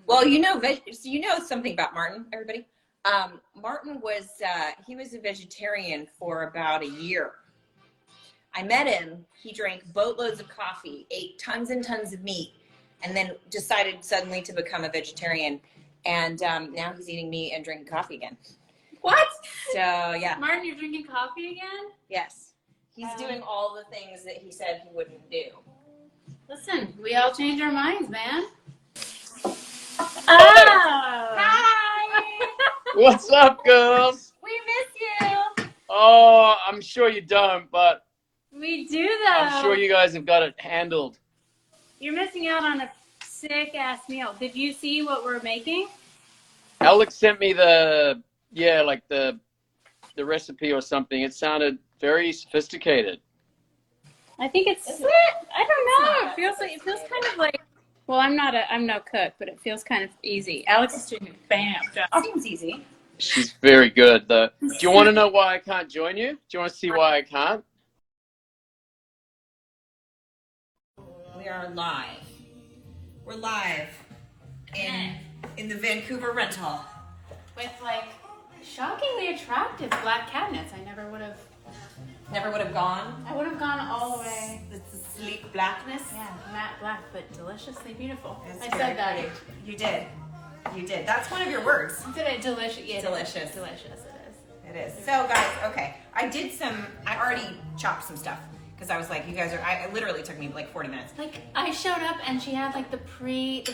Well, you know something about Martin, everybody. Martin was he was a vegetarian for about a year. I met him. He drank boatloads of coffee, ate tons and tons of meat, and then decided suddenly to become a vegetarian. And now he's eating meat and drinking coffee again. What? So yeah. Martin, you're drinking coffee again? Yes. He's doing all the things that he said he wouldn't do. Listen, we all change our minds, man. Oh. Hi. What's up, girls? We miss you. Oh, I'm sure you don't, but We do, though. I'm sure you guys have got it handled. You're missing out on a sick-ass meal. Did you see what we're making? Alex sent me the recipe or something. It sounded very sophisticated. I think it's. Is it? I don't know. It feels kind of like. Well, I'm no cook, but it feels kind of easy. Alex is doing a bam job. Seems easy. She's very good, though. Do you want to know why I can't join you? Do you want to see why I can't? We are live. We're live in the Vancouver rental. With like shockingly attractive black cabinets. I never would have. Never would have gone. I would have gone all the way. It's the sleek blackness. Yeah, matte black, but deliciously beautiful. It's I very said that. pretty. You did. You did. That's one of your words. Did I delicious? Yeah, Delicious. Delicious. It is. It is. So guys, okay. I already chopped some stuff because I was like, you guys are, it literally took me like 40 minutes. Like I showed up and she had like the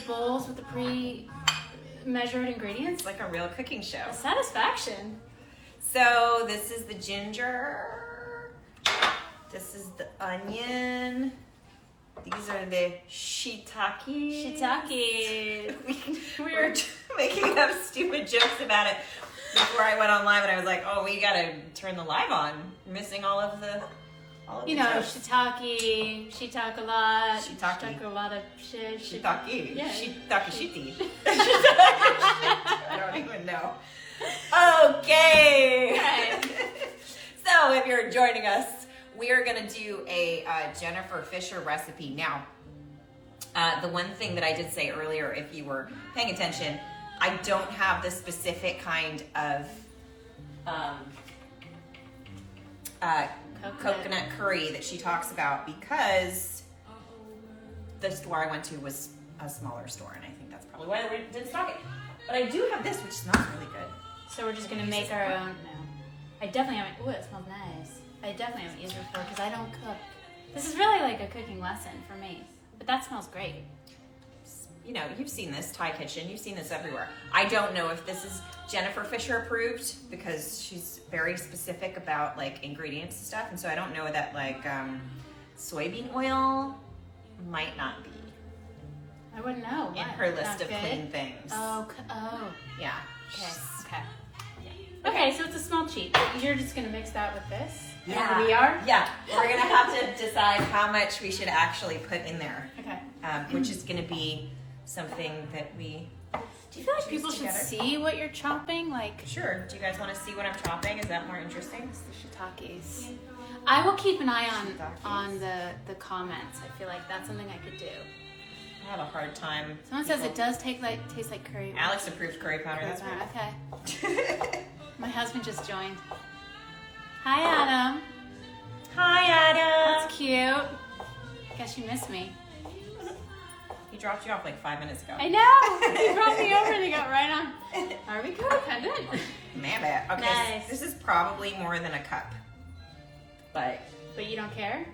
bowls with the pre-measured ingredients. It's like a real cooking show. A satisfaction. So this is the ginger. This is the onion. These are the shiitake. Shiitake. We were making up stupid jokes about it before I went on live, and I was like, "Oh, we gotta turn the live on." We're missing all of the jokes. shiitake a lot. Shiitake A lot of shit. Shiitake. Yeah. Shiitake shiti. I don't even know. Okay. So if you're joining us, we are going to do a Jennifer Fisher recipe. Now, the one thing that I did say earlier, if you were paying attention, I don't have the specific kind of coconut curry that she talks about because the store I went to was a smaller store, and I think that's probably why we didn't stock it. But I do have this, which smells really good. So we're just gonna make our own. No, I definitely haven't. Ooh, it smells nice. I definitely haven't used it before because I don't cook. This is really like a cooking lesson for me. But that smells great. You know, you've seen this Thai kitchen. You've seen this everywhere. I don't know if this is Jennifer Fisher approved because she's very specific about like ingredients and stuff, and so I don't know that like soybean oil might not be. I wouldn't know. In her list of clean things. Oh. Yeah. Okay. Okay, so it's a small cheat. You're just gonna mix that with this. Yeah. We are. Yeah. We're gonna have to decide how much we should actually put in there. Okay. Which is gonna be something that we. Do you feel like people should see what you're chopping? Like. Sure. Do you guys want to see what I'm chopping? Is that more interesting? It's the shiitakes. I will keep an eye on the comments. I feel like that's something I could do. I have a hard time. Someone says it does taste like curry. Alex approved curry powder. That's right. Okay. My husband just joined. Hi, Adam. Hi, Adam. That's cute. Guess you missed me. He dropped you off like 5 minutes ago. I know. He brought me over and he got right on. Are we codependent? Man, it. Okay. Nice. This is probably more than a cup. But you don't care?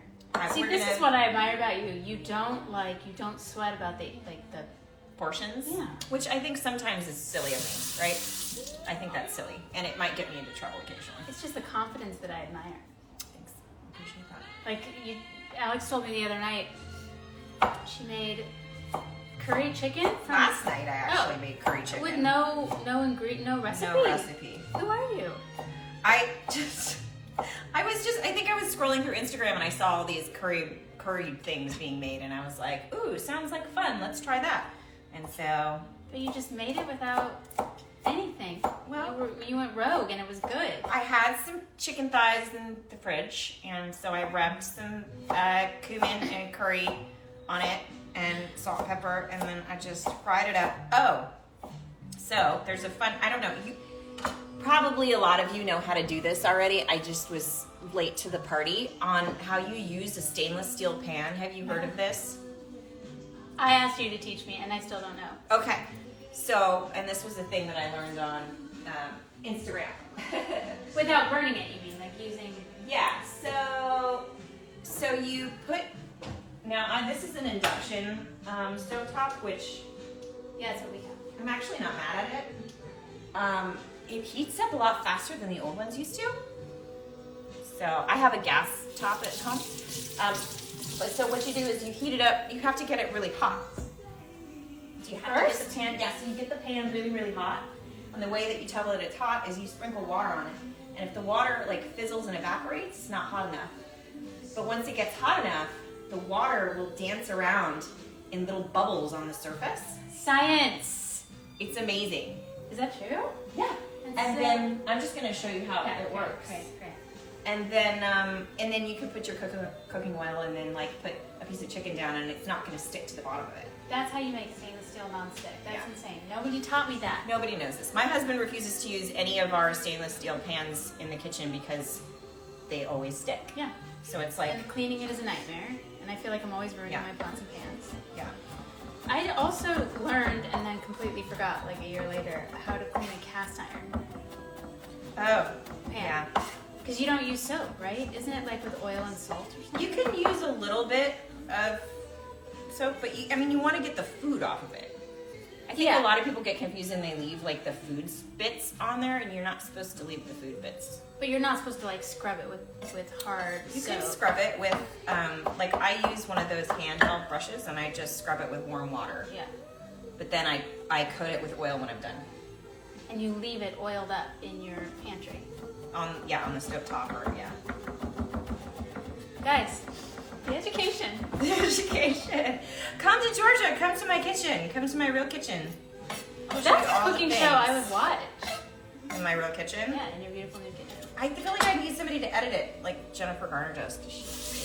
See, this is what I admire about you. You don't sweat about the portions. Yeah. Which I think sometimes is silly of me, right? I think that's silly, and it might get me into trouble occasionally. It's just the confidence that I admire. Thanks. I appreciate that. Like Alex told me the other night, she made curry chicken from Last night I actually made curry chicken with no recipe. No recipe. Who are you? I think I was scrolling through Instagram and I saw all these curry things being made, and I was like, ooh, sounds like fun. Let's try that. And so. But you just made it without anything. Well, you went rogue, and it was good. I had some chicken thighs in the fridge, and so I rubbed some cumin and curry on it, and salt, pepper, and then I just fried it up. Oh, so there's a fun, I don't know, probably a lot of you know how to do this already. I just was late to the party on how you use a stainless steel pan. Have you heard of this? I asked you to teach me, and I still don't know. Okay, so, and this was a thing that I learned on Instagram. Without burning it, you mean, like using... Yeah, so you put, now this is an induction stovetop, which Yeah, that's what we have. I'm actually not mad at it. It heats up a lot faster than the old ones used to. So I have a gas top at home. But so what you do is you heat it up, you have to get it really hot. So you have to get the pan, yeah, so you get the pan really, really hot. And the way that you tell that it's hot is you sprinkle water on it. And if the water like fizzles and evaporates, it's not hot enough. But once it gets hot enough, the water will dance around in little bubbles on the surface. Science! It's amazing. Is that true? Yeah. And then I'm just gonna show you how it works. Great. And then you can put your cooking oil and then like put a piece of chicken down and it's not gonna stick to the bottom of it. That's how you make stainless steel nonstick. That's insane. Nobody taught me that. Nobody knows this. My husband refuses to use any of our stainless steel pans in the kitchen because they always stick. Yeah. So it's like... And cleaning it is a nightmare. And I feel like I'm always ruining my pots and pans. Yeah. I also learned and then completely forgot like a year later how to clean a cast iron Oh, pan. yeah. Because you don't use soap, right? Isn't it like with oil and salt or something? You can use a little bit of soap, but you want to get the food off of it. I think a lot of people get confused and they leave like the food bits on there, and you're not supposed to leave the food bits. But you're not supposed to like scrub it with hard You soap. can scrub it with, like I use one of those handheld brushes and I just scrub it with warm water. Yeah. But then I coat it with oil when I'm done. And you leave it oiled up in your pantry. On the stove top or Guys, the education. The education. Come to Georgia. Come to my kitchen. Come to my real kitchen. That's a cooking show I would watch. In my real kitchen? Yeah, in your beautiful new kitchen. I feel like I need somebody to edit it, like Jennifer Garner does.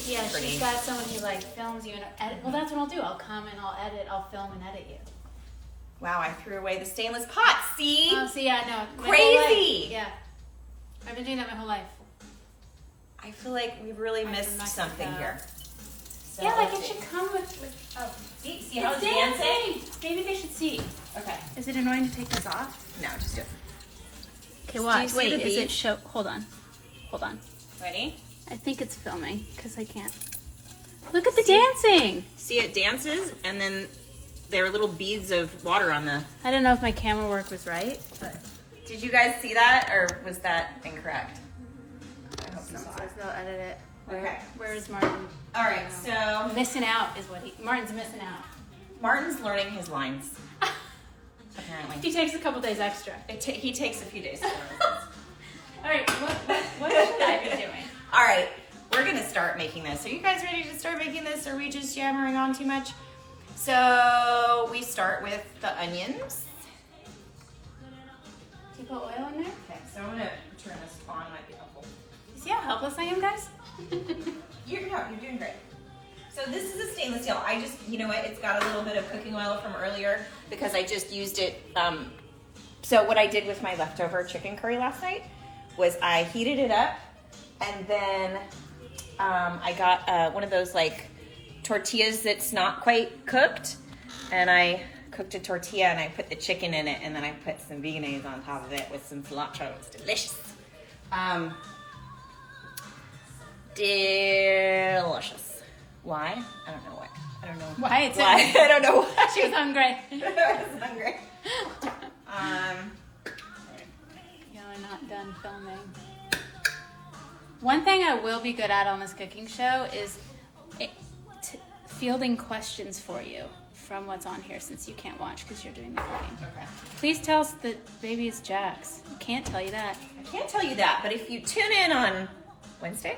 Yeah, pretty. she's got someone who like films you and edit. Well, that's what I'll do. I'll come and I'll edit. I'll film and edit you. Wow, I threw away the stainless pot. See? Oh, see, yeah, no. Crazy. Yeah. I've been doing that my whole life. I feel like we really missed something here. So, yeah, like it should come with oh, see how it's dancing? dancing? Maybe they should see. Okay. Is it annoying to take this off? No, just do it. Okay, watch. Wait, the is beat? it show? Hold on. Ready? I think it's filming because I can't. Look at the dancing. See, it dances, and then there are little beads of water on the... I don't know if my camera work was right, but... Did you guys see that, or was that incorrect? I hope not. They'll edit it. Okay. Where is Martin? All right, so Missing out is what Martin's missing out. Martin's learning his lines. Apparently, He takes a couple days extra. he takes a few days to learn his lines. All right, what should I be doing? All right, we're gonna start making this. Are you guys ready to start making this? Or are we just yammering on too much? So we start with the onions. Do you put oil in there? Okay, so I'm gonna turn this on. Might be helpful. You see how helpless I am, guys? You're doing great. So this is a stainless steel. I just, you know what? It's got a little bit of cooking oil from earlier because I just used it. So what I did with my leftover chicken curry last night was I heated it up, and then I got one of those like tortillas that's not quite cooked, and I cooked a tortilla and I put the chicken in it, and then I put some veganese on top of it with some cilantro. It's delicious. Delicious. Why? I don't know why. I don't know Why? It's why. I don't know why. She was hungry. I was hungry. Y'all are not done filming. One thing I will be good at on this cooking show is fielding questions for you from what's on here, since you can't watch because you're doing the cooking. Okay. Please tell us that baby is Jack's. I can't tell you that. I can't tell you that, but if you tune in on Wednesday,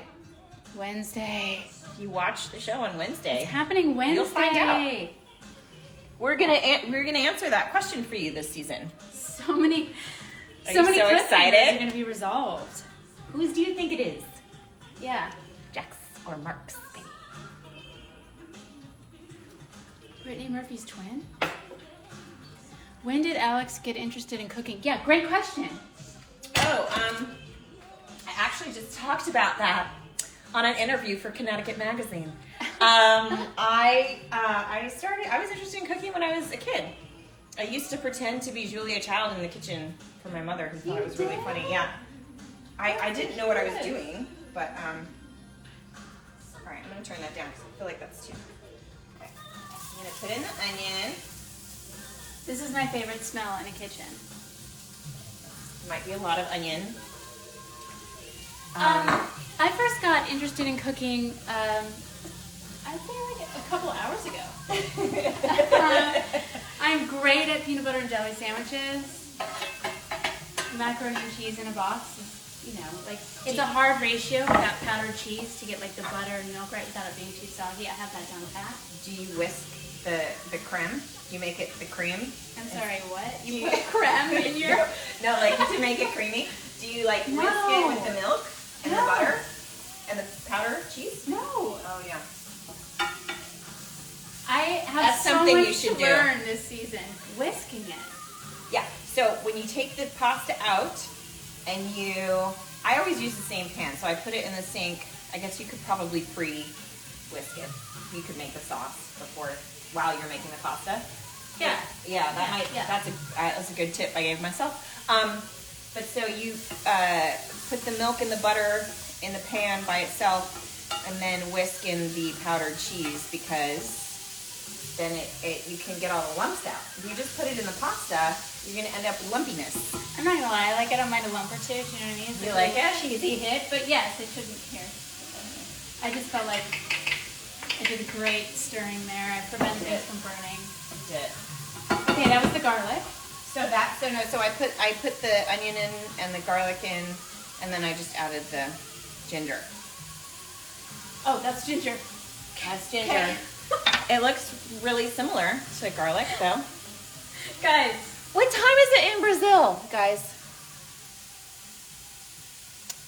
Wednesday. if you watch the show on Wednesday, It's happening Wednesday. You'll find out. We're gonna answer that question for you this season. So many Are you so cliffhangers excited? are going to be resolved. Whose do you think it is? Yeah. Jack's or Mark's? Brittany Murphy's twin? When did Alex get interested in cooking? Yeah, great question. Oh, I actually just talked about that on an interview for Connecticut Magazine. I was interested in cooking when I was a kid. I used to pretend to be Julia Child in the kitchen for my mother, who thought it was really funny. Yeah, I didn't know what I was doing, but all right, I'm gonna turn that down because I feel like that's too. Okay, I'm gonna put in the onion. This is my favorite smell in a kitchen. Might be a lot of onion. I first got interested in cooking, I'd say like a couple hours ago. I'm great at peanut butter and jelly sandwiches. Macaroni and cheese in a box is, you know, like, it's a hard ratio without powdered cheese to get like the butter and milk right without it being too soggy. I have that down pat. Do you whisk the creme? You make it the cream? I'm sorry, what? You put creme in your... No, like to make it creamy. Do you like whisk it with the milk and the butter and the powdered cheese? No. Oh yeah. I have That's so something much you should to do. learn this season. Whisking it. Yeah. So when you take the pasta out and I always use the same pan. So I put it in the sink. I guess you could probably pre-whisk it. You could make the sauce while you're making the pasta. Yeah. Yeah, that's a good tip I gave myself. But so you put the milk and the butter in the pan by itself, and then whisk in the powdered cheese, because then you can get all the lumps out. If you just put it in the pasta, you're gonna end up with lumpiness. I'm not gonna lie, I don't mind a lump or two. Do you know what I mean? It's You a like really it? cheesy hit, but yes, it shouldn't here. I just felt like I did a great stirring there. I prevented things from burning. Did. Okay, that was the garlic. So I put the onion in and the garlic in, and then I just added the ginger. Oh, that's ginger. That's ginger. Okay. It looks really similar to garlic, though. Guys. What time is it in Brazil, guys?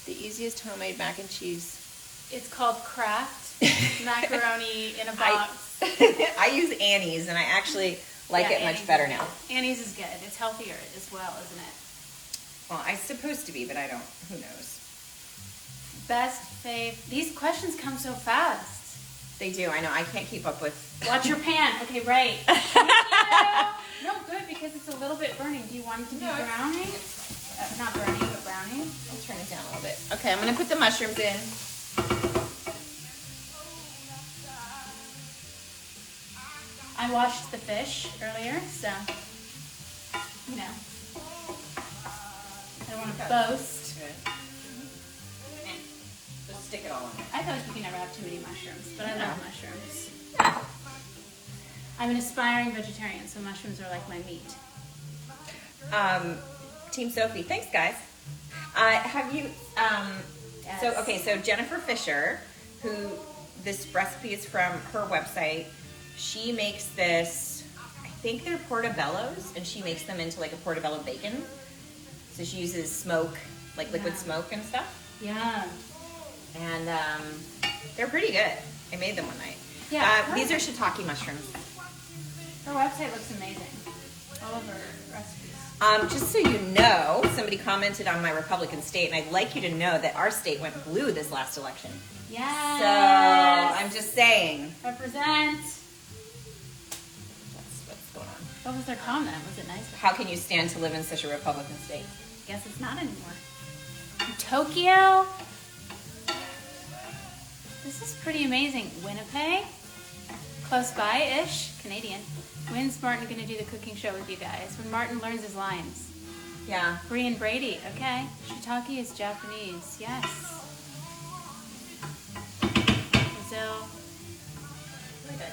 The easiest homemade mac and cheese. It's called Kraft macaroni in a box. I use Annie's, and I actually like it much better now. Annie's is good. It's healthier as well, isn't it? Well, I'm supposed to be, but I don't. Who knows? Best fave. These questions come so fast. They do. I know. I can't keep up with. Watch your pan. Okay, right. No, good, because it's a little bit burning. Do you want it to be browning? Not burning, but browning. I'll turn it down a little bit. Okay, I'm gonna put the mushrooms in. I washed the fish earlier, so you know. I don't want to boast. Just stick it all in. I feel like you can never have too many mushrooms, but I love mushrooms. I'm an aspiring vegetarian, so mushrooms are like my meat. Team Sophie, thanks guys. Have you? Yes. So Jennifer Fisher, who this recipe is from her website. She makes this. I think they're portobellos, and she makes them into like a portobello bacon. So she uses smoke, like liquid smoke and stuff. Yeah. And they're pretty good. I made them one night. Yeah. These are shiitake mushrooms. Her website looks amazing. All of her recipes. Just so you know, somebody commented on my Republican state, and I'd like you to know that our state went blue this last election. Yes. So I'm just saying. Represent. That's what's going on. What was their comment? Was it nice? How can you stand to live in such a Republican state? Guess it's not anymore. Tokyo. This is pretty amazing. Winnipeg. Close by-ish. Canadian. When's Martin going to do the cooking show with you guys? When Martin learns his lines. Yeah. Bree and Brady. Okay. Shiitake is Japanese. Yes. Brazil. Okay.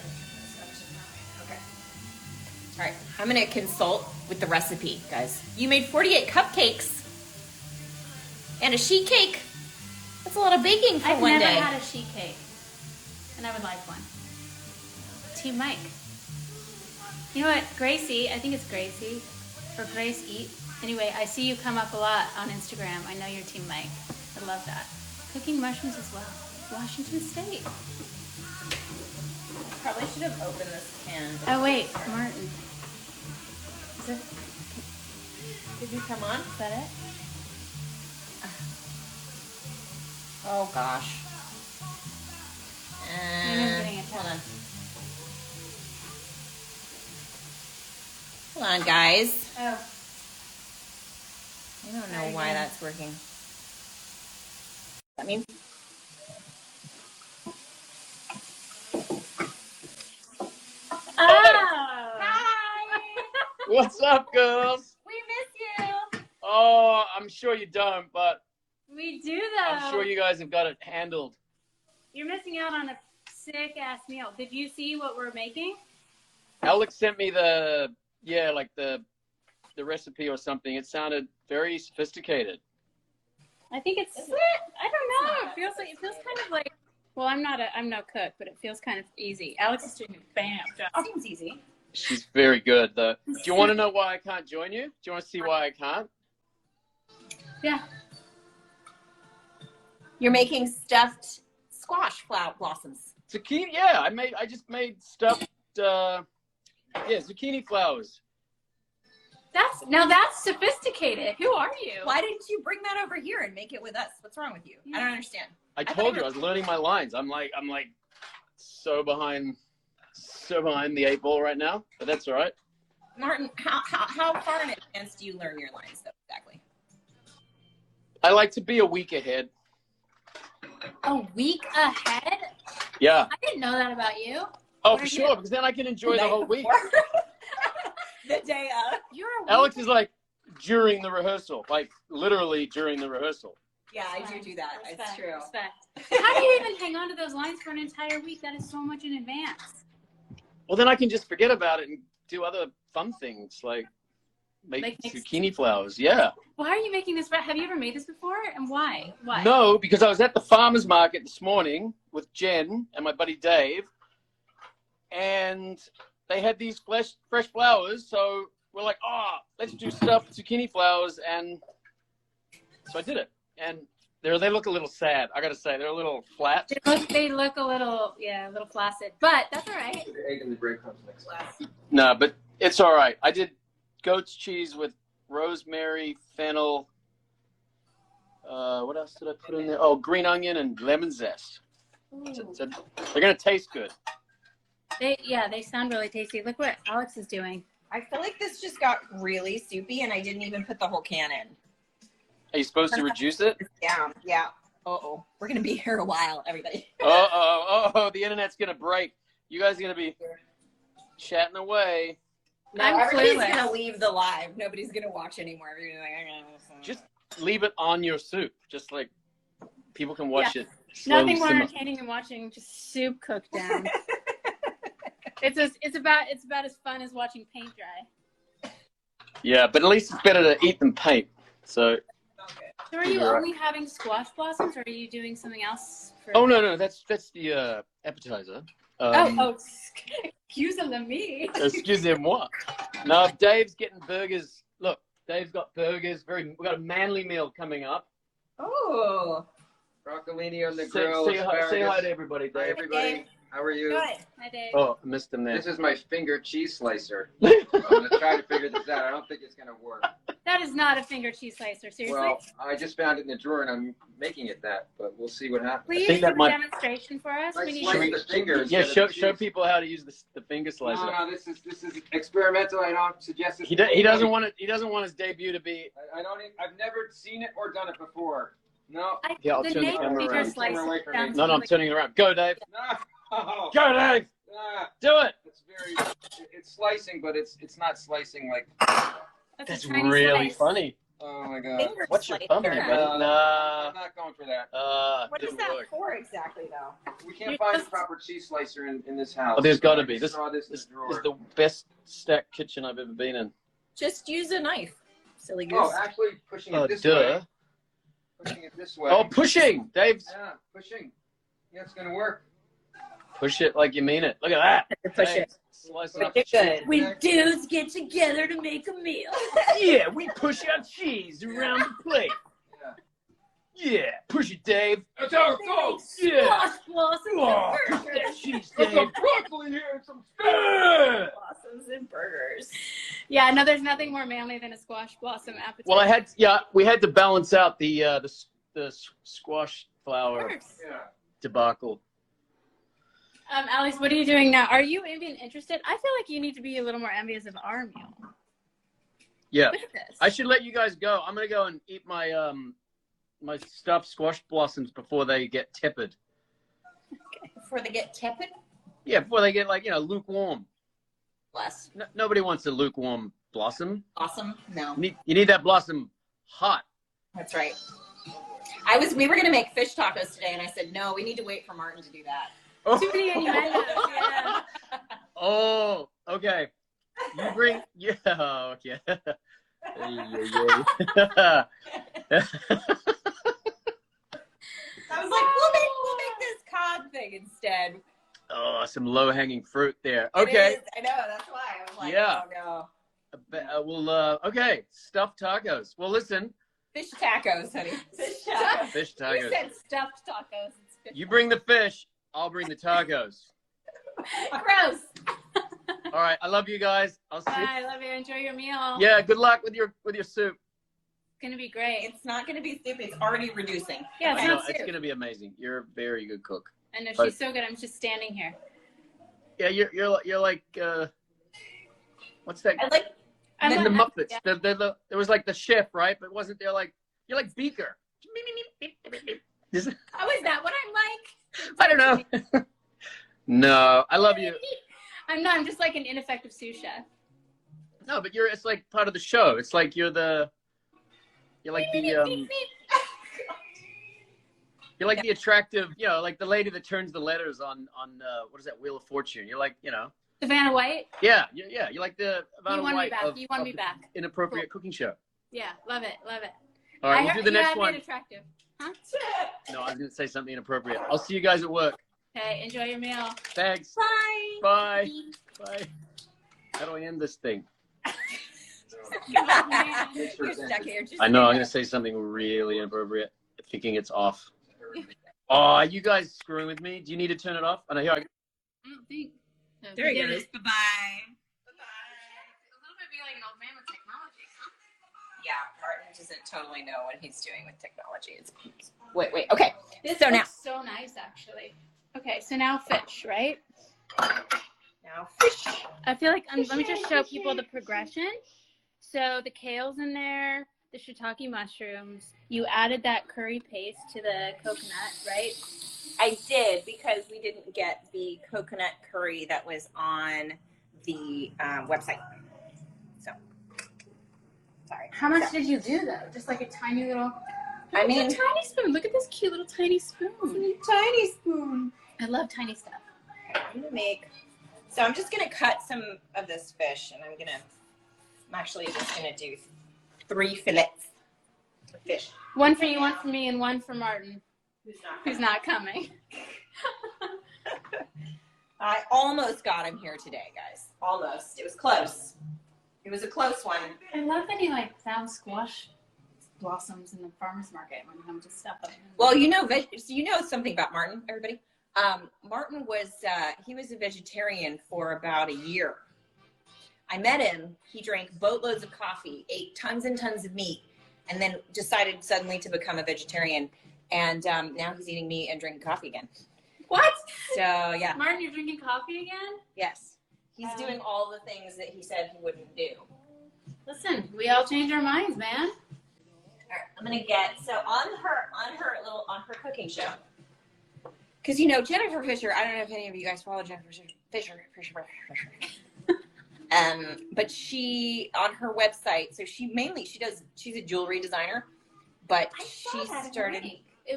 All right. I'm going to consult with the recipe, guys. You made 48 cupcakes and a sheet cake. That's a lot of baking for one day. I've never had a sheet cake, and I would like one. Team Mike. You know what, Gracie, I think it's Gracie, or Grace Eat. Anyway, I see you come up a lot on Instagram. I know you're Team Mike. I love that. Cooking mushrooms as well. Washington State. probably should have opened this can. Oh wait, Martin. Is it? Did you come on? Is that it? Oh gosh. Getting it. Hold on. Hold on, guys. Oh. I don't know why that's working. I mean, Oh. hi. What's up, girls? We miss you. Oh, I'm sure you don't, but We do though. I'm sure you guys have got it handled. You're missing out on a sick ass meal. Did you see what we're making? Alex sent me the recipe or something. It sounded very sophisticated. I think it's. Is it? I don't know. It feels kind of like. Well, I'm no cook, but it feels kind of easy. Alex is doing a bam job. Seems easy. She's very good. Do you want to know why I can't join you? Do you want to see why I can't? Yeah. You're making stuffed squash flower blossoms. Zucchini. Yeah, I just made stuffed. Zucchini flowers. That's sophisticated. Who are you? Why didn't you bring that over here and make it with us? What's wrong with you? Yeah. I don't understand. I told you I was learning my lines. I'm like so behind the 8 ball right now, but that's all right. Martin, how far in advance do you learn your lines, though, exactly? I like to be a week ahead. A week ahead? Yeah. I didn't know that about you. Oh, for sure, because then I can enjoy the whole week. The day of. You're a Alex week. is like during the rehearsal, like literally during the rehearsal. Yeah, I do that. Respect, It's true. Respect. How do you even hang on to those lines for an entire week? That is so much in advance. Well, then I can just forget about it and do other fun things like make zucchini flowers. Yeah. Why are you making this? Have you ever made this before? And why? Why? No, because I was at the farmer's market this morning with Jen and my buddy Dave, and they had these fresh flowers. So we're like, let's do stuffed zucchini flowers, and so I did it. And they look a little sad. I gotta say, they're a little flat. They look a little flaccid, but that's all right. The egg and the breadcrumbs next. No, but it's all right. I did goat's cheese with rosemary, fennel. What else did I put in there? Oh, green onion and lemon zest. So they're gonna taste good. They sound really tasty. Look what Alex is doing. I feel like this just got really soupy, and I didn't even put the whole can in. Are you supposed to reduce it? Down. Yeah. Uh-oh. We're going to be here a while, everybody. The internet's gonna break. You guys are gonna be chatting away. No, everybody's going to leave the live. Nobody's going to watch anymore. Everybody's like, I'm gonna listen. Just leave it on your soup. Just like people can watch it. Nothing more entertaining than watching just soup cook down. It's about as fun as watching paint dry. Yeah, but at least it's better to eat than paint. So are you only having squash blossoms, or are you doing something else? Oh no, that's the appetizer. Excusez-moi. Excusez-moi. No, Dave's getting burgers. Look, Dave's got burgers. We've got a manly meal coming up. Oh. Broccolini on the grill. Say hi to everybody, Dave. Hi, everybody. How are you? Good. Hi, Dave. Oh, I missed him there. This is my finger cheese slicer. I'm going to try to figure this out. I don't think it's going to work. That is not a finger cheese slicer, seriously. Well, I just found it in the drawer, and I'm making it that, but we'll see what happens. Please think do that a might- demonstration for us. I We need slice to... the fingers. Yeah, instead of show cheese. people how to use the finger slicer. No, this is experimental. I don't suggest it. He doesn't want it. He doesn't want his debut to be. I've never seen it or done it before. No. Yeah, I'll the turn the name camera finger around. slicer Camera away from me. sounds No, I'm really- turning it around. Go, Dave. No. Go, Dave. Do it. It's slicing, but it's not slicing like. That's a tiny really slice. funny. Oh my god. Finger What's your slicer. thumb there, buddy? Nah. I'm not going for that. What is didn't that work. for exactly, though? We can't find a proper cheese slicer in this house. Oh, there's got to I be. This saw this in is the drawer. the best stacked kitchen I've ever been in. Just use a knife. Silly goose. Oh, actually pushing it this Duh. way. Pushing it this way. Oh, pushing. Dave's Yeah, pushing. Yeah, it's gonna work. push it like you mean it. Look at that. Push it. Slice Make up. it good. When dudes get together to make a meal. Yeah, we push our cheese around the plate. Yeah. Yeah, push it, Dave. That's how it goes. Yeah. Squash blossoms Oh, and cook burgers. that cheese, Put some Dave. broccoli here and some spinach. Blossoms and burgers. Yeah, no, there's nothing more manly than a squash blossom appetizer. Well, we had to balance out the squash flower Yeah. debacle. Alex, what are you doing now? Are you even interested? I feel like you need to be a little more envious of our meal. Yeah, Look at this. I should let you guys go. I'm gonna go and eat my my stuffed squash blossoms before they get tepid. Before they get tepid? Yeah, before they get lukewarm. Bless. Nobody wants a lukewarm blossom. Awesome? No. You need that blossom hot. That's right. We were gonna make fish tacos today, and I said no. We need to wait for Martin to do that. Oh. Too many innuendos, yeah. Oh, okay. You bring okay. I was like, we'll make this cod thing instead. Oh, some low hanging fruit there. It Okay. is. I know. That's why I was like, Yeah. oh no. We'll okay. Stuffed tacos. Well, listen. Fish tacos, honey. Fish tacos. Fish You tacos. said stuffed tacos. It's fish. You bring the fish. I'll bring the tacos. Gross. All right. I love you guys. I'll see. Bye. I love you. Enjoy your meal. Yeah. Good luck with your soup. It's going to be great. It's not going to be soup. It's already reducing. Yeah, it's I know, not it's soup. gonna be amazing. You're a very good cook. I know, but- she's so good. I'm just standing here. Yeah. You're like what's that? I like. I'm In the not- Muppets. yeah. There was like the chef, right? But wasn't there like you're like Beaker? How is that what I'm like? I don't know. No, I love you. I'm not. I'm just like an ineffective sous chef. No, but it's like part of the show. It's like you're like the attractive, like the lady that turns the letters on what is that, Wheel of Fortune? You're like, Savannah White. yeah, you're like the Vanna You want me White back. of, You want of me the back. inappropriate cooking show. Yeah, love it. Love it. All right, I we'll heard do the you next have one. been attractive. Huh? No, I was gonna say something inappropriate. I'll see you guys at work. Okay, enjoy your meal. Thanks. Bye. Bye. Bye. How do I end this thing? You're stuck here. Just I know I'm gonna say something really inappropriate, thinking it's off. Oh, are you guys screwing with me? Do you need to turn it off? Oh, no, here I go. I don't think. So There we he did goes. it. Bye-bye. A little bit be like an old man with technology, huh? Yeah, Martin doesn't totally know what he's doing with technology. Wait. Okay. This So now- looks so nice, actually. Okay, so now fish, right? Now fish. I feel like let me just show people the progression. So the kale's in there, the shiitake mushrooms. You added that curry paste to the coconut, right? I did because we didn't get the coconut curry that was on the website. So, sorry. How much did you do though? Just like a tiny little. I mean- a tiny spoon. Look at this cute little tiny spoon. Tiny spoon. I love tiny stuff. I'm gonna make. So I'm just gonna cut some of this fish, and I'm actually just gonna do 3 fillets of fish. One for you, one for me, and one for Martin, Who's not? who's not coming. I almost got him here today, guys. Almost. It was close. It was a close one. I love that he found squash blossoms in the farmer's market when he comes to stuff them. Well, you know something about Martin, everybody. Martin was he was a vegetarian for about a year. I met him. He drank boatloads of coffee, ate tons and tons of meat, and then decided suddenly to become a vegetarian. And now he's eating meat and drinking coffee again. What? So yeah, Martin, you're drinking coffee again? yes, he's doing all the things that he said he wouldn't do. Listen, we all change our minds, man. All right, I'm gonna get on her cooking show. Because Jennifer Fisher, I don't know if any of you guys follow Jennifer Fisher. But she on her website, so she's a jewelry designer, but she started.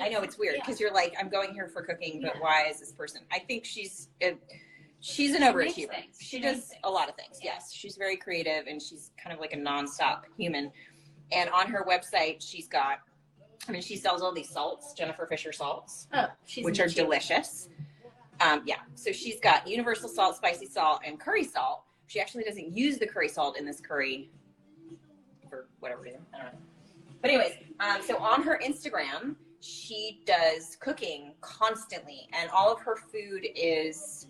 I know it's weird because you're like, I'm going here for cooking, but why is this person? I think she's an overachiever. She does a lot of things. Yes, she's very creative and she's kind of like a nonstop human. And on her website, she sells all these salts, Jennifer Fisher salts, which are delicious. So she's got universal salt, spicy salt, and curry salt. She actually doesn't use the curry salt in this curry for whatever reason. I don't know. But anyways, so on her Instagram, she does cooking constantly, and all of her food is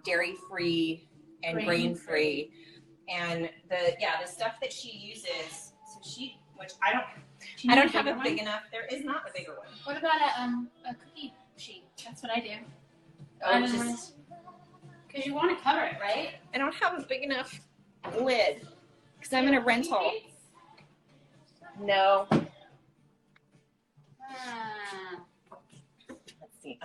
dairy-free and grain-free. And the stuff that she uses, which I don't have a big enough. There is not a bigger one. What about a cookie sheet? That's what I do. Because you want to cover it, right? I don't have a big enough lid because I'm in a rental. No. Let's see.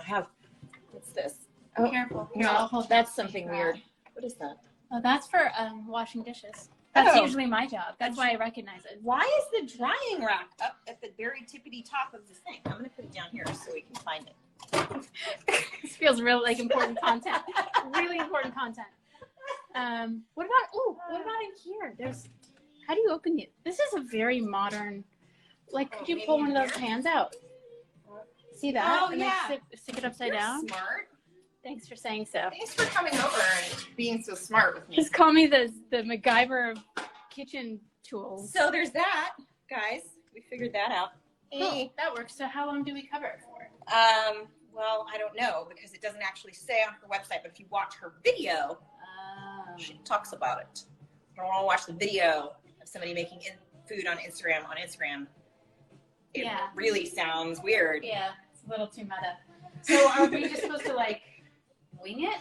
What's this? Oh, careful. Here, I'll hold. That's something weird. What is that? Oh, that's for washing dishes. That's usually my job. That's why I recognize it. Why is the drying rack up at the very tippity top of the thing? I'm gonna put it down here so we can find it. This feels real like important content. Really important content. What about in here? How do you open it? This is a very modern. Like, could you pull one of those pans out? See that? Oh, yeah. Stick it upside down. Smart. Thanks for saying so. Thanks for coming over and being so smart with me. Just call me the MacGyver of kitchen tools. So there's that, guys. We figured that out. Cool. That works. So how long do we cover it for? Well, I don't know because it doesn't actually say on her website, but if you watch her video, she talks about it. I don't want to watch the video of somebody making food on Instagram. It really sounds weird. Yeah, it's a little too meta. So are we just supposed to like wing it?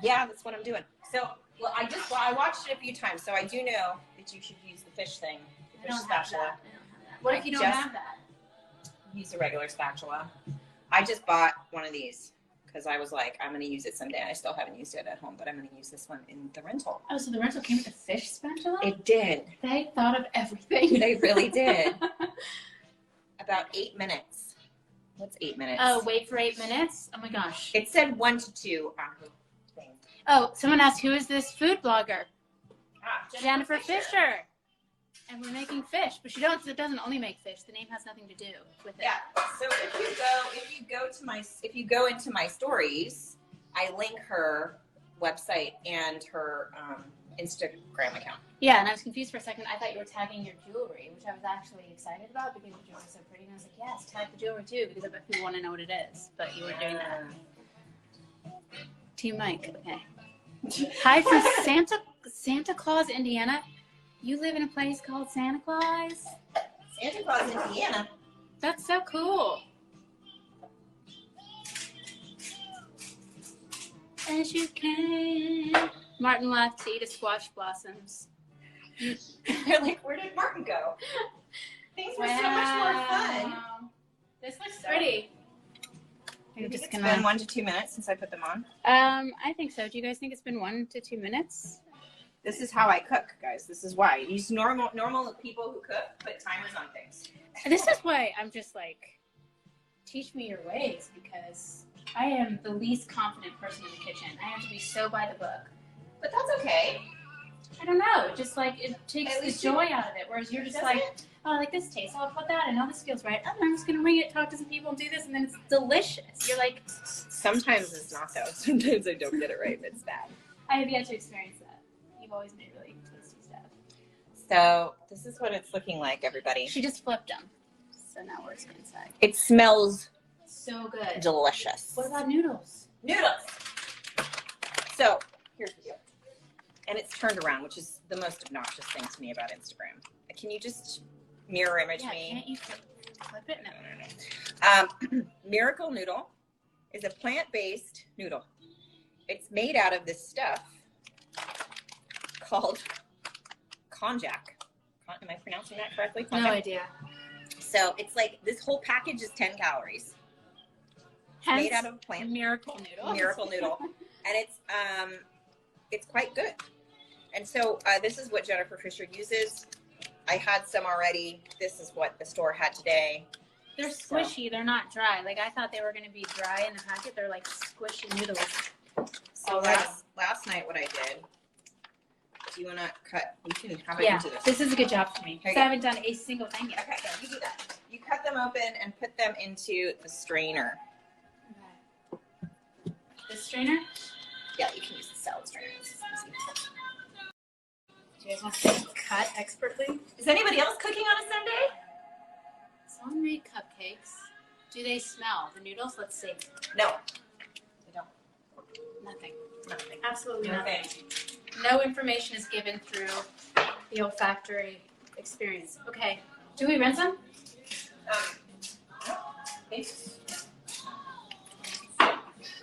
Yeah, that's what I'm doing. So, I watched it a few times, so I do know that you should use the fish thing, the fish spatula. What if you don't have that? Use a regular spatula. I just bought one of these because I was like, I'm going to use it someday. I still haven't used it at home, but I'm going to use this one in the rental. Oh, so the rental came with a fish spatula? It did. They thought of everything. They really did. About 8 minutes. What's 8 minutes? Oh, wait for 8 minutes? Oh my gosh. It said 1 to 2 on her thing. Oh, someone asked, who is this food blogger? Jennifer Fisher. And we're making fish, but it doesn't only make fish. The name has nothing to do with it. Yeah. So if you go into my stories, I link her website and her Instagram account. Yeah, and I was confused for a second. I thought you were tagging your jewelry, which I was actually excited about because your jewelry is so pretty. And I was like, yes, tag the jewelry too, because I bet people want to know what it is. But you weren't doing that. Team Mike, okay. Hi from Santa Claus, Indiana. You live in a place called Santa Claus? Santa Claus, Indiana. That's so cool. As you can. Martin left to eat a squash blossoms. You're like, where did Martin go? Things were so much more fun. This looks pretty. It's been 1 to 2 minutes since I put them on. I think so. Do you guys think it's been 1 to 2 minutes? This is how I cook, guys. This is why. Use normal people who cook, put timers on things. This is why I'm just like, teach me your ways, because I am the least confident person in the kitchen. I have to be so by the book. But that's okay. I don't know. Just like, it takes the joy out of it. Whereas you're just like, oh, I like this taste. I'll put that in. Oh, this feels right. Oh, I'm just going to wing it, talk to some people, and do this. And then it's delicious. You're like. Sometimes it's not, though. Sometimes I don't get it right, and it's bad. I have yet to experience that. You've always made really tasty stuff. So this is what it's looking like, everybody. She just flipped them. So now we're inside. It smells so good. Delicious. What about noodles? Noodles. So here's the deal. And it's turned around, which is the most obnoxious thing to me about Instagram. Can you just mirror image me? Can't you flip it? No. Miracle Noodle is a plant-based noodle. It's made out of this stuff called konjac. Am I pronouncing that correctly? Konjac? No idea. So it's like this whole package is 10 calories. Hence, made out of plant. Miracle Noodle. Miracle Noodle. And it's quite good. And so this is what Jennifer Fisher uses. I had some already. This is what the store had today. They're squishy. They're not dry. Like, I thought they were going to be dry in the packet. They're like squishy noodles. So last night what I did, do you want to cut? You can have it into this. This is a good job for me. Because I haven't done a single thing yet. Okay, you do that. You cut them open and put them into the strainer. Okay. The strainer? Yeah, you can use the salad strainer. This is easy. Do you guys want to cut expertly? Is anybody else cooking on a Sunday? Someone made cupcakes. Do they smell the noodles? Let's see. No, they don't. Nothing. Nothing. Absolutely Okay. nothing. No information is given through the olfactory experience. Okay. Do we rinse them?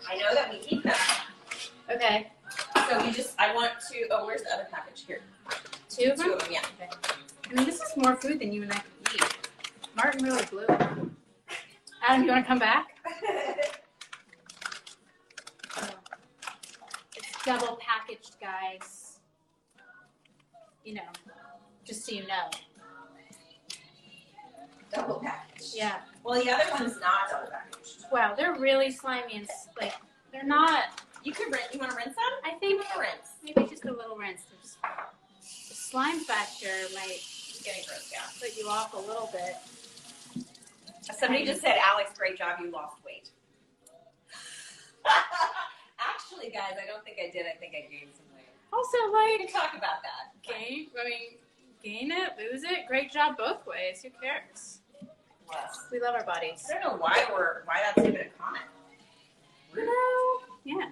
I know that we eat them. Okay. So I want to, where's the other package? Here. Two of them? Two of them, yeah. Okay. I mean, this is more food than you and I can eat. Martin really blew it. Adam, you want to come back? It's double packaged, guys. You know, just so you know. Double package. Yeah. Well, the other one's not double packaged. Wow, they're really slimy and like they're not. You want to rinse them? I think Rinse. maybe just a little rinse. The slime factor might Getting grossed out. put you off a little bit. Somebody just said, Alex, great job, you lost weight. Actually, guys, I don't think I did. I think I gained some weight. Also, We like can talk about that. gain it, lose it. Great job both ways. Who cares? Plus. We love our bodies. I don't know why that's even a comment. Yeah.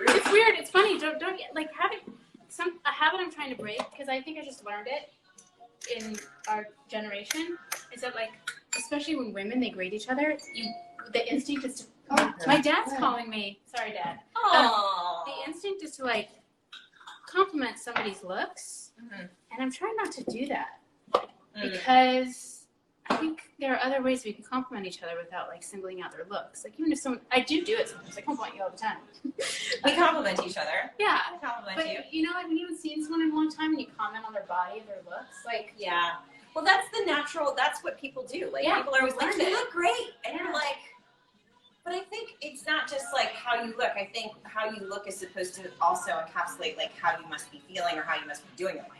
It's weird. It's funny. Don't get like having a habit I'm trying to break because I think I just learned it in our generation is that like especially when women they grade each other, the instinct is to. My dad's calling me. Sorry, Dad. Oh. The instinct is to like compliment somebody's looks, and I'm trying not to do that because I think there are other ways we can compliment each other without like singling out their looks. Like even if someone, I do it sometimes. I compliment you all the time. We compliment each other. Yeah, I compliment but you. you know, like when you haven't seen someone in a long time and you comment on their body or their looks, like Yeah. Well, that's the natural. That's what people do. Like Yeah, people are always like, learned "You it." look great," and you're like. But I think it's not just like how you look. I think how you look is supposed to also encapsulate like how you must be feeling or how you must be doing in life.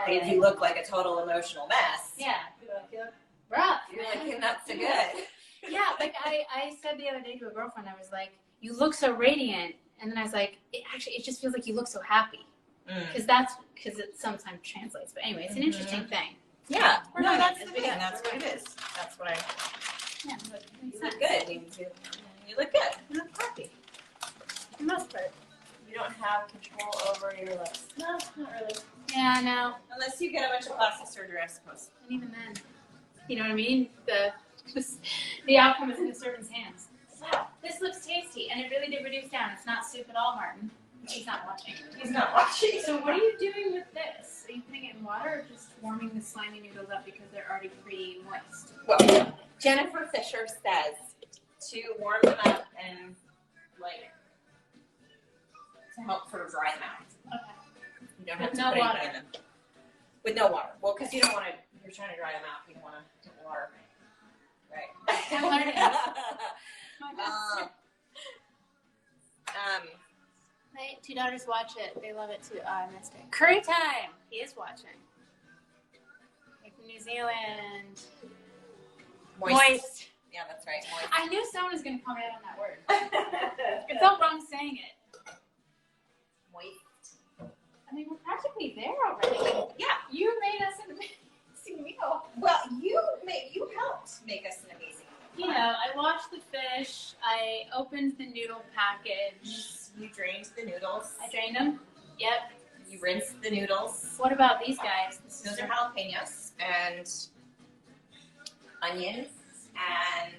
Like if you look like a total emotional mess, yeah, you look rough. you're like, not so good. Yeah, like I said the other day to a girlfriend, I was like, you look so radiant. And then I was like, it just feels like you look so happy. Because it sometimes translates. But anyway, it's an interesting thing. Yeah. We're No, learning that's as the we thing. go. That's what it is. That's what I. Yeah, but it makes You sense. look good. You look good. You look happy. For the most part. You don't have control over your lips. No, not really. Yeah, no. Unless you get a bunch of plastic surgery, I suppose. And even then, you know what I mean? The outcome is in the servant's hands. Wow, this looks tasty, and it really did reduce down. It's not soup at all, Martin. He's not watching. He's not watching. So what are you doing with this? Are you putting it in water or just warming the slimy noodles up because they're already pre-moist? Well, Jennifer Fisher says to warm them up and like to help sort of dry them out. Okay. You don't have With to no put water. anything in them. With no water. Well, because you don't want to. You're trying to dry them out. You don't want to put water. Right. I'm learning. My best. My two daughters watch it. They love it too. Oh, I missed it. Curry time. He is watching. Like from New Zealand. Moist. Yeah, that's right. Moist. I knew someone was going to comment on that word. It felt wrong saying it. Moist. I mean, we're practically there already. Yeah. You made us an amazing meal. Well, you helped make us an amazing. You know, I washed the fish. I opened the noodle package. You drained the noodles. I drained them. Yep. You rinsed the noodles. What about these guys? Those are jalapenos and onions, and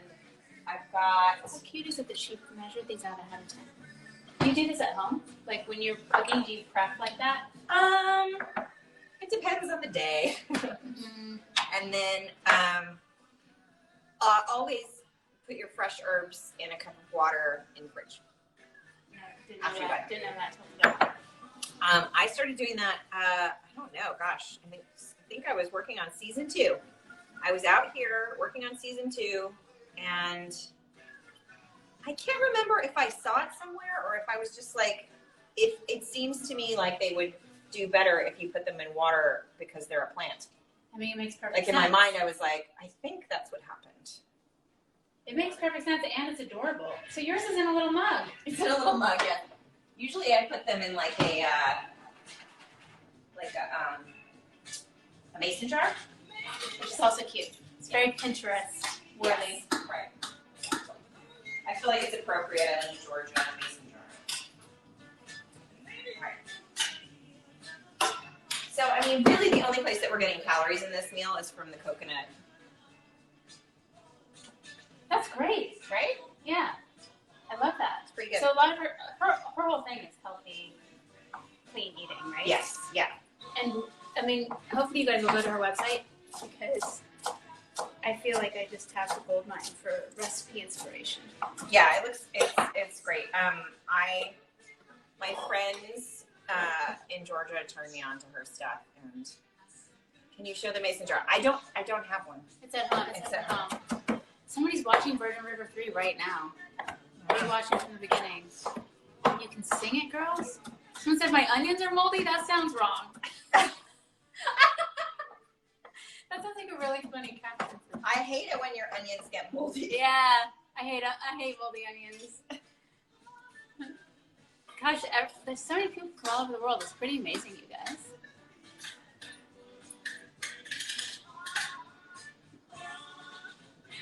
I've got. How cute is it that she measured these out ahead of time? Do you do this at home? Like when you're cooking, do you prep like that? It depends on the day. Mm-hmm. And then always put your fresh herbs in a cup of water in the fridge. No, didn't know that till today. I started doing that. I don't know. Gosh, I think I was working on season 2. I was out here working on season 2, and I can't remember if I saw it somewhere or if I was just like, if it seems to me like they would do better if you put them in water because they're a plant. I mean, it makes perfect Like sense. in my mind, I was like, I think that's what happened. It makes perfect sense, and it's adorable. So yours is in a little mug. It's in a little mug. Yeah. Usually, I put them in like a mason jar. Which is also cute. It's very Pinterest. worthy. Yes, right. I feel like it's appropriate in Georgia and mason jar. Right. So, I mean, really the only place that we're getting calories in this meal is from the coconut. That's great. Right? Yeah. I love that. It's pretty good. So a lot of her whole thing is healthy, clean eating, right? Yes, yeah. And I mean, hopefully you guys will go to her website because I feel like I just tapped a gold mine for recipe inspiration. Yeah, it's great. My friends in Georgia turned me on to her stuff, and can you show the mason jar? I don't have one. It's at home. It's at home. Somebody's watching Virgin River 3 right now. We're watching from the beginning. You can sing it, girls? Someone said my onions are moldy? That sounds wrong. That sounds like a really funny caption. I hate it when your onions get moldy. Yeah, I hate moldy onions. Gosh, there's so many people from all over the world. It's pretty amazing, you guys.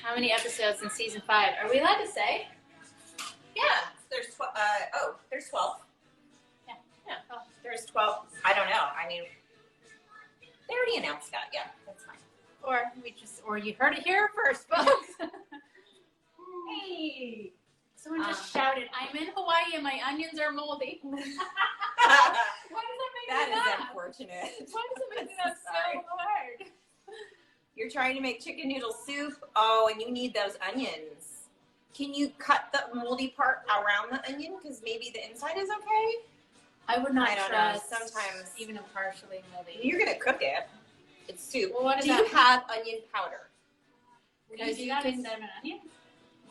How many episodes in season 5? Are we allowed to say? Yeah, there's 12. There's 12. Yeah. Oh, there's 12. I don't know. I mean, they already announced that. Yeah, that's fine. Or you heard it here first, folks. Hey, someone just shouted, "I'm in Hawaii and my onions are moldy." Why does that make That me is laugh? unfortunate. Why does it make me laugh so hard? You're trying to make chicken noodle soup. Oh, and you need those onions. Can you cut the moldy part around the onion? Because maybe the inside is okay. I would not I don't trust know. Sometimes even a partially moldy. you're gonna cook it. It's soup. Well, what is do that? you have onion powder? Would you do that instead of an onion?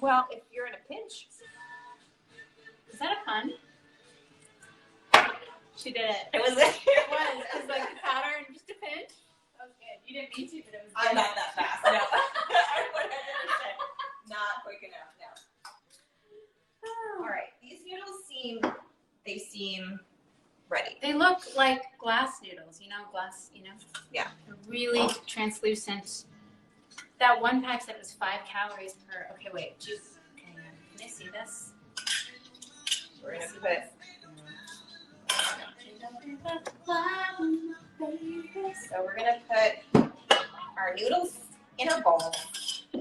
Well, if you're in a pinch. Is that a pun? She did it. It was. It was like the powder and just a pinch. That was good. You didn't mean to, but it was good. I'm not that fast. No. I would have said not quick enough. No. All right. These noodles seem ready. They look like glass noodles, Yeah. Really translucent. That one pack said it was 5 calories per. Okay, wait. Can I see this? We're gonna put. So we're gonna put our noodles in a bowl. I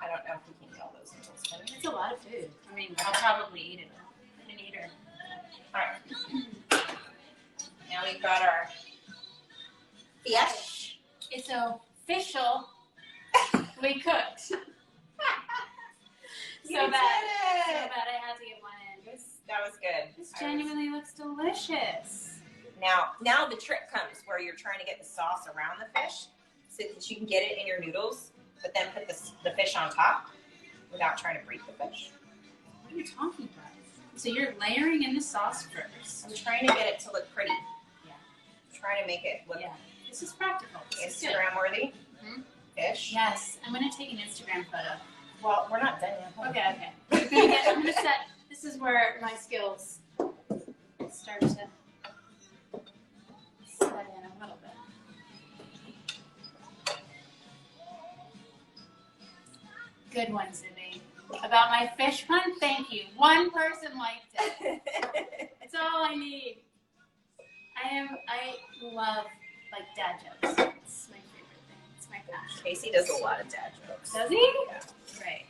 don't know if we can eat all those noodles. Can we? It's a lot of food. I mean, I'll probably eat it. I'm an eater. All right. Now we've got our fish. It's official. We cooked. So You bad. did it. So bad I had to get one in. That was good. This genuinely looks delicious. Now the trick comes where you're trying to get the sauce around the fish so that you can get it in your noodles, but then put the fish on top without trying to break the fish. What are you talking about? So you're layering in the sauce first. I'm trying to get it to look pretty. Yeah. I'm trying to make it look This is practical. This is good. Instagram worthy. Mhm. Fish. Yes, I'm gonna take an Instagram photo. Well, we're not done yet. Okay. I'm gonna set. This is where my skills start to set in a little bit. Good one, Zibby. About my fish pun, thank you. One person liked it. That's all I need. I love dad jokes. It's my favorite thing. It's my passion. Casey does a lot of dad jokes. Does he? Yeah. Right.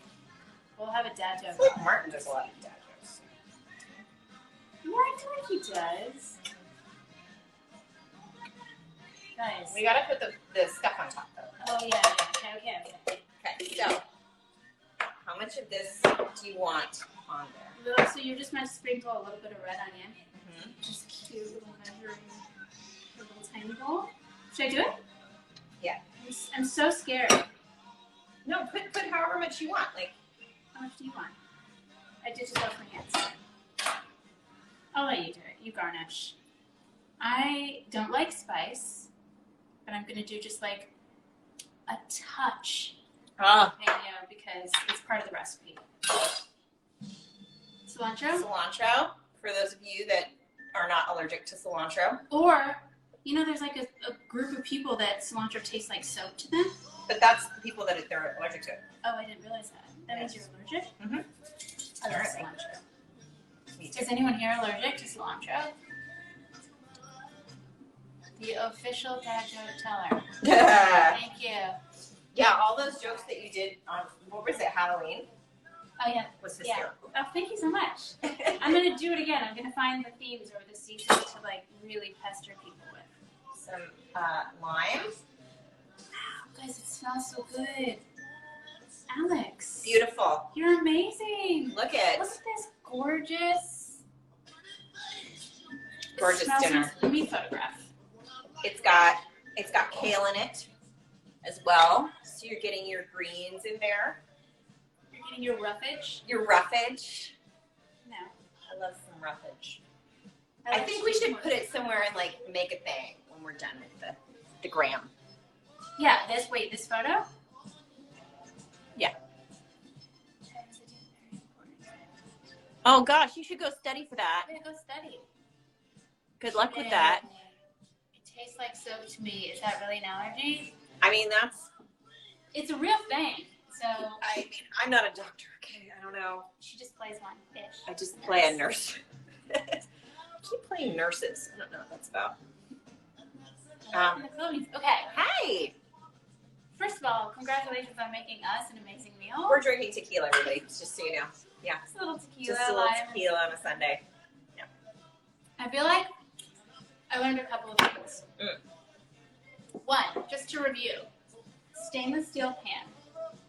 We'll have a dad joke. Martin does a lot of dad jokes. Yeah, I feel like he does. Guys. We gotta put the stuff on top though. Oh, yeah. Okay. Okay, so how much of this do you want on there? So you're just meant to sprinkle a little bit of red onion. Mm-hmm. Just cute little measuring, a little tiny bowl. Should I do it? Yeah. I'm so scared. No, put however much you want. Like, How much do you want? I did just wash my hands. I'll let you do it. You garnish. I don't like spice, but I'm gonna do just like a touch of jalapeno because it's part of the recipe. Cilantro? cilantro, for those of you that are not allergic to cilantro. Or, there's like a group of people that cilantro tastes like soap to them. but that's the people that they're allergic to. Oh, I didn't realize that. That means you're allergic? Mm-hmm. I love cilantro. Is anyone here allergic to cilantro? The official dad joke teller. Thank you. Yeah, all those jokes that you did on, what was it, Halloween? Oh, yeah. Was hysterical. Oh, thank you so much. I'm going to do it again. I'm going to find the themes over the season to, like, really pester people with. Some limes. Wow, guys, it smells so good. Alex. Beautiful. You're amazing. Look at Look at this gorgeous dinner. Let me photograph. It's got kale in it as well. So you're getting your greens in there. You're getting your roughage. Your roughage. No. I love some roughage. I think we should put it somewhere and like make a thing when we're done with the gram. Yeah, this photo? Yeah. Oh gosh, you should go study for that. I'm gonna go study. Good luck with that. It tastes like soap to me. Is that really an allergy? I mean, It's a real thing. So I'm not a doctor, okay? I don't know. She just plays one fish. I just play a nurse. I keep playing nurses. I don't know what that's about. In the Philippines. Okay. Hi. First of all, congratulations on making us an amazing meal. We're drinking tequila, everybody, just so you know. Yeah. Just a little tequila. Just a little tequila on a Sunday. Yeah. I feel like I learned a couple of things. One, just to review, stainless steel pan.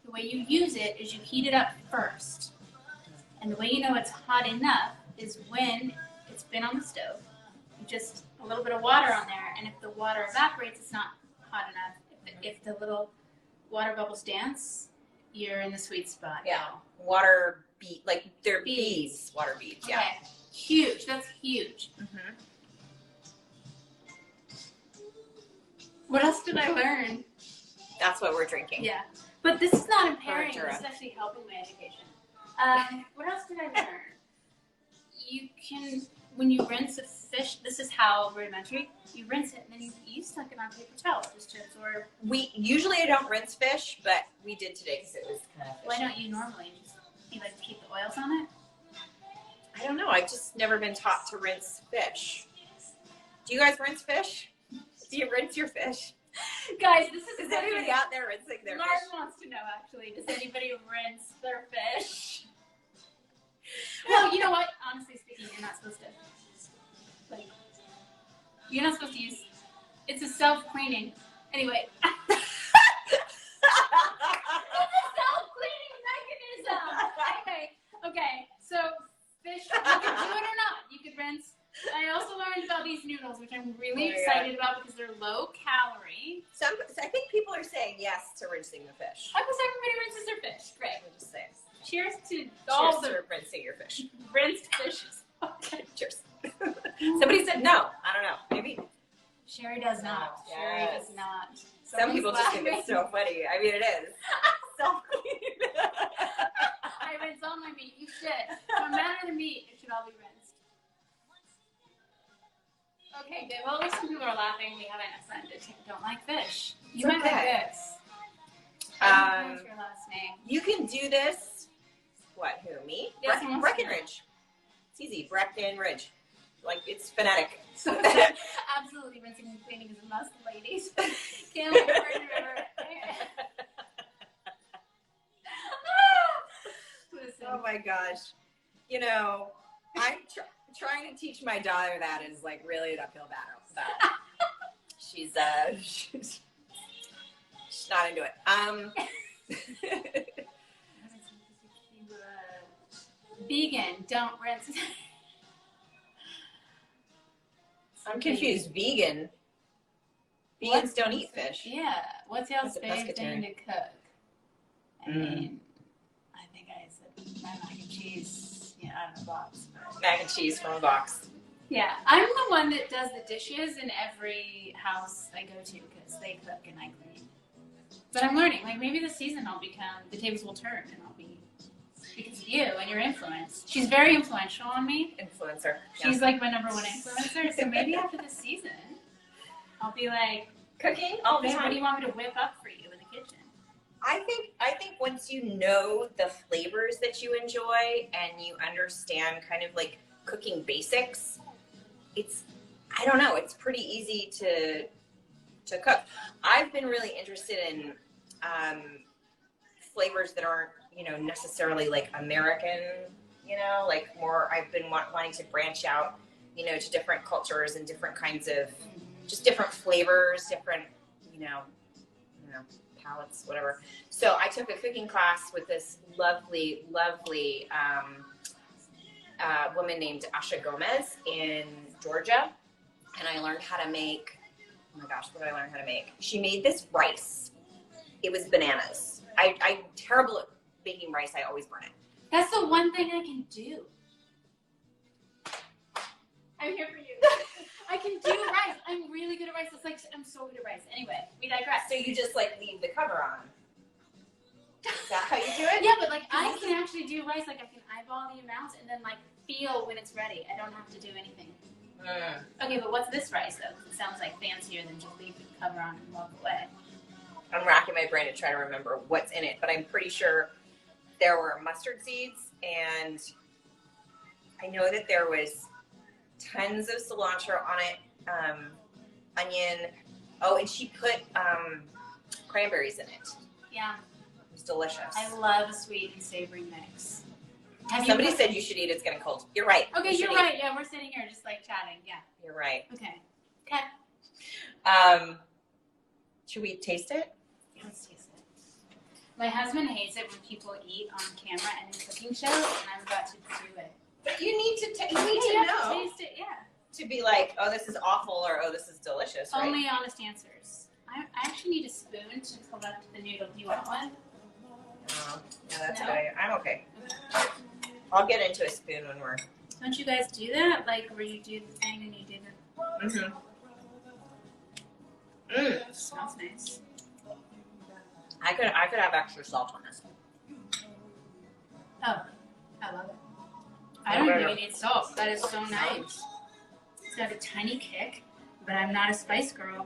The way you use it is you heat it up first. And the way you know it's hot enough is when it's been on the stove. You just a little bit of water on there, and if the water evaporates, it's not hot enough. If the little water bubbles dance, you're in the sweet spot. Yeah. Water bead, like they're beads. Water beads, yeah. Okay. Huge. That's huge. Mm-hmm. What else did I learn? That's what we're drinking. Yeah. But this is not impairing. Ventura. This is actually helping my education. What else did I learn? You can, when you rinse a fish, this is how rudimentary, you rinse it and then you stuck it on paper towel just to absorb. Usually I don't rinse fish, but we did today because it was kind of fishy. Why don't you normally? You like to keep the oils on it? I don't know. I've just never been taught to rinse fish. Do you guys rinse fish? Do you rinse your fish? Guys, this Is anybody out there rinsing their Martin fish? wants to know, actually. Does anybody rinse their fish? Well, you know what? Honestly speaking, you're not supposed to. Like, you're not supposed to use. It's a self-cleaning. Anyway. It's a self-cleaning mechanism. Anyway, okay. So, fish, you can do it or not. You could rinse. I also learned about these noodles, which I'm really excited about because they're low calorie. I think people are saying yes to rinsing the fish. I guess everybody rinses their fish. Great. I'm just saying. Cheers to all Cheers the to rinsing your fish. rinsed fishes. Okay. Cheers. Somebody said no. I don't know. Maybe. Sherry does not. Yes. Sherry does not. Some people just think laughing. it's so funny. I mean, it is. Self-clean. I rinse all my meat. You should. No matter the meat, it should all be rinsed. Okay, good. Well, at least some people are laughing. We haven't a friend that don't like fish. You might like this. What's your last name? You can do this. What? Who? Me? Yes, someone wants to know. Breckenridge. It's easy. Breckenridge. Like, it's phonetic. So absolutely rinsing and cleaning is a must, ladies. Can't wait for it to river. Listen. Oh my gosh. You know, I'm trying to teach my daughter that is like really an uphill battle. So she's not into it. Vegan, don't rinse. I'm confused. Vegan. Vegans don't eat fish. Yeah. What's y'all's That's a favorite thing pescatarian. to cook? I mean, I think I said my mac and cheese, out of the box. But. Mac and cheese from a box. Yeah, I'm the one that does the dishes in every house I go to because they cook and I clean. But I'm learning. Like maybe this season the tables will turn and I'll be because of you and your influence. She's very influential on me. Influencer. She's like my number one influencer. So maybe after this season, I'll be like, cooking all the babe, what do time. you want me to whip up for you in the kitchen? I think once you know the flavors that you enjoy and you understand kind of like cooking basics, I don't know, it's pretty easy to cook. I've been really interested in flavors that aren't, necessarily like American, like more, I've been wanting to branch out, to different cultures and different kinds of, just different flavors, different, palates, whatever. So I took a cooking class with this lovely, lovely woman named Asha Gomez in Georgia. And I learned how to make, oh my gosh, what did I learn how to make? She made this rice. It was bananas. I'm terrible at making rice. I always burn it. That's the one thing I can do. I'm here for you. I can do rice. I'm really good at rice. It's like, I'm so good at rice. Anyway, we digress. So you just like leave the cover on. Is that how you do it? Yeah, but like I can actually do rice. Like I can eyeball the amounts and then like feel when it's ready. I don't have to do anything. Okay, but what's this rice though? It sounds like fancier than just leave the cover on and walk away. I'm racking my brain to try to remember what's in it, but I'm pretty sure there were mustard seeds, and I know that there was tons of cilantro on it, onion. Oh, and she put cranberries in it. Yeah. It was delicious. I love a sweet and savory mix. Somebody said you should eat it. It's getting cold. You're right. Okay, you're right. Yeah, we're sitting here just like chatting. Yeah. You're right. Okay. Okay. Should we taste it? Yeah, let's taste it. My husband hates it when people eat on camera and in cooking shows, and I'm about to do it. But you need to You have to taste it, yeah. to be like, oh, this is awful, or oh, this is delicious, right? Only honest answers. I actually need a spoon to collect the noodle. Do you want one? No, that's No? good. I'm okay. I'll get into a spoon when we're. Don't you guys do that? Like where you do the thing and you do the. It smells nice. I could have extra salt on this. Oh, I love it. I don't even need salt. That is so nice. It's got a tiny kick, but I'm not a spice girl.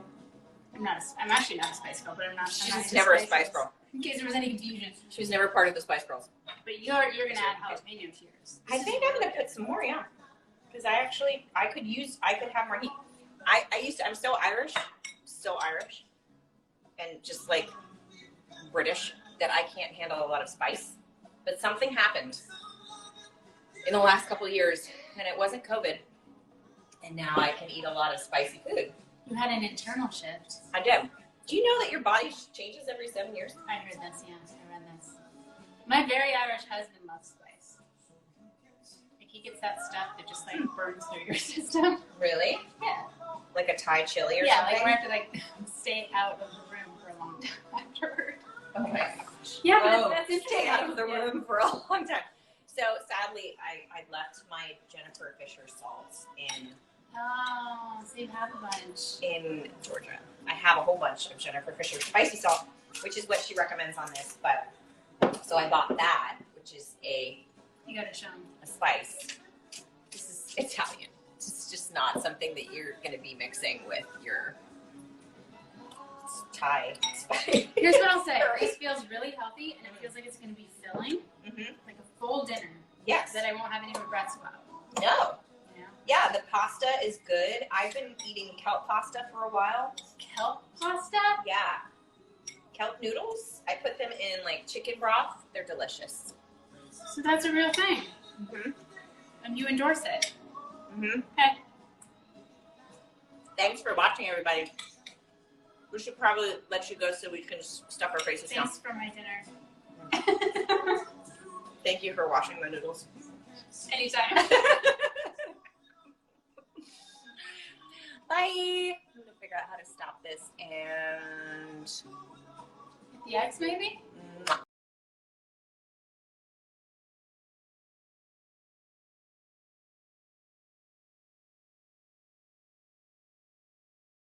I'm actually not a spice girl, but I'm not. She's never a spice girl. In case there was any confusion. She was never part of the Spice Girls. But you're gonna add jalapeno to yours. I think I'm gonna put some more, yeah. Because I could have more heat. I'm so Irish, and just like British that I can't handle a lot of spice. But something happened in the last couple of years, and it wasn't COVID. And now I can eat a lot of spicy food. You had an internal shift. I did. Do you know that your body changes every 7 years? I heard this, yeah. I read this. My very Irish husband loves spice. Like he gets that stuff that just like burns through your system. Really? Yeah. Like a Thai chili or something? Yeah, like we have to like stay out of the room for a long time afterward. Oh my gosh. Yeah, but that's interesting. Stay out of the room for a long time. So sadly, I left my Jennifer Fisher salts in. Oh, so you have a bunch. In Georgia. I have a whole bunch of Jennifer Fisher spicy salt, which is what she recommends on this. But so I bought that, which is You gotta show them. a spice. This is Italian. It's just not something that you're going to be mixing with your Thai spice. Here's what I'll say. This feels really healthy, and it feels like it's gonna be filling, like a full dinner. Yes. That I won't have any regrets about. No. You know? Yeah, the pasta is good. I've been eating kelp pasta for a while. Kelp pasta? Yeah. Kelp noodles. I put them in like chicken broth. They're delicious. So that's a real thing. And you endorse it. Okay. Thanks for watching, everybody. We should probably let you go so we can stuff our faces now. Thanks for my dinner. Thank you for washing the noodles. Anytime. Bye. I'm gonna figure out how to stop this and The eggs, maybe?